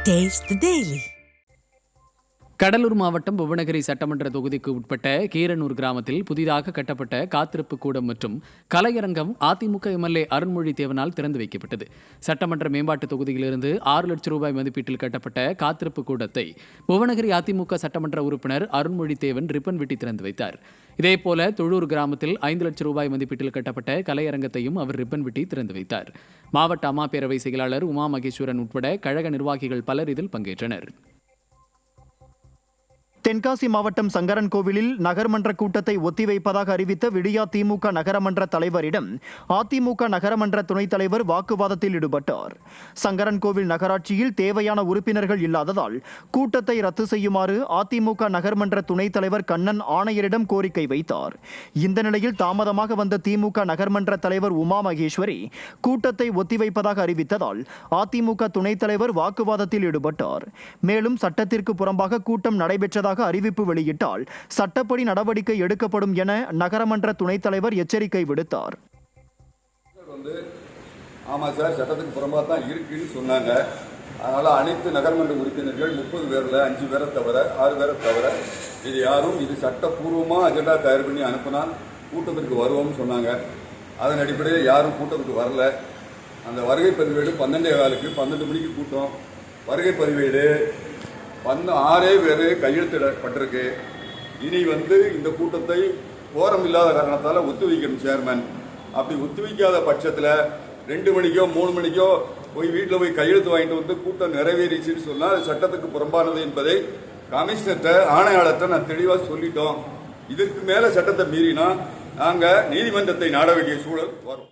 Taste the Daily. Cuddalore மாவட்டம் புவனகிரி சட்டமன்ற தொகுதிக்கு உட்பட்ட கீரனூர் கிராமத்தில் புதிதாக கட்டப்பட்ட காத்திருப்பு கூடம் மற்றும் கலையரங்கம் அதிமுக எம்எல்ஏ அருண்மொழி தேவனால் திறந்து வைக்கப்பட்டது. சட்டமன்ற மேம்பாட்டு தொகுதியிலிருந்து 6 லட்சம் ரூபாய் மதிப்பீட்டில் கட்டப்பட்ட காத்திருப்பு கூடத்தை புவனகிரி அதிமுக சட்டமன்ற உறுப்பினர் அருண்மொழி தேவன் ரிப்பன் வெட்டி திறந்து வைத்தார். இதேபோல தொழூர் கிராமத்தில் 5 லட்சம் ரூபாய் மதிப்பீட்டில் கட்டப்பட்ட கலையரங்கத்தையும் அவர் ரிப்பன் வெட்டி திறந்து வைத்தார். மாவட்ட அம்மா பேரவை செயலாளர் உமா மகேஸ்வரன் உட்பட கழக நிர்வாகிகள் பலர் இதில் பங்கேற்றனர். தென்காசி மாவட்டம் சங்கரன்கோவிலில் நகர்மன்ற கூட்டத்தை ஒத்திவைப்பதாக அறிவித்த விடியா திமுக நகரமன்ற தலைவரிடம் அதிமுக நகரமன்ற துணைத் தலைவர் வாக்குவாதத்தில் ஈடுபட்டார். சங்கரன்கோவில் நகராட்சியில் தேவையான உறுப்பினர்கள் இல்லாததால் கூட்டத்தை ரத்து செய்யுமாறு அதிமுக நகர்மன்ற துணைத் தலைவர் கண்ணன் ஆணையரிடம் கோரிக்கை வைத்தார். இந்த நிலையில் தாமதமாக வந்த திமுக நகர்மன்ற தலைவர் உமா மகேஸ்வரி கூட்டத்தை ஒத்திவைப்பதாக அறிவித்ததால் அதிமுக துணைத் தலைவர் வாக்குவாதத்தில் ஈடுபட்டார். மேலும் சட்டத்திற்கு புறம்பாக கூட்டம் நடைபெற்றதாக அறிவிப்பு வெளியிட்டால் சட்டப்படி நடவடிக்கை எடுக்கப்படும் என நகரமன்ற துணைத் தலைவர் எச்சரிக்கை விடுத்தார். ஆமா சார், சட்டத்துக்கு புறம்பா தான் இருக்குன்னு சொன்னாங்க. அதனால அனைத்து நகரமன்ற உறுப்பினர்கள் 30 பேர்ல 5 பேரை தவிர 6 பேரை தவிர இது யாரும் இது சட்டப்பூர்வமா அஜெண்டா தயார் பண்ணி அனுப்பினால் கூட்டத்திற்கு வருவோம்னு சொன்னாங்க. அதன் அடிப்படையில் யாரும் கூட்டத்துக்கு வரல. அந்த வருகை பதிவேடு 12 மணிக்கு கூட்டம். வருகை பதிவேடு 6 பேர் கையெழுத்திடப்பட்டிருக்கு. இனி இந்த கூட்டத்தை கோரம் இல்லாத காரணத்தால் ஒத்திவைக்கணும் சேர்மன். அப்படி ஒத்திவைக்காத பட்சத்தில் 2 மணிக்கோ 3 மணிக்கோ போய் வீட்டில் போய் கையெழுத்து வாங்கிட்டு கூட்டம் நிறைவேறிச்சுன்னு சொன்னால் அது சட்டத்துக்கு புறம்பானது என்பதை கமிஷனர்கிட்ட ஆணையாளர்கிட்ட நான் தெளிவாக சொல்லிட்டோம். இதற்கு மேலே சட்டத்தை மீறினா நாங்கள் நீதிமன்றத்தை நாட வேண்டிய சூழல் வரும்.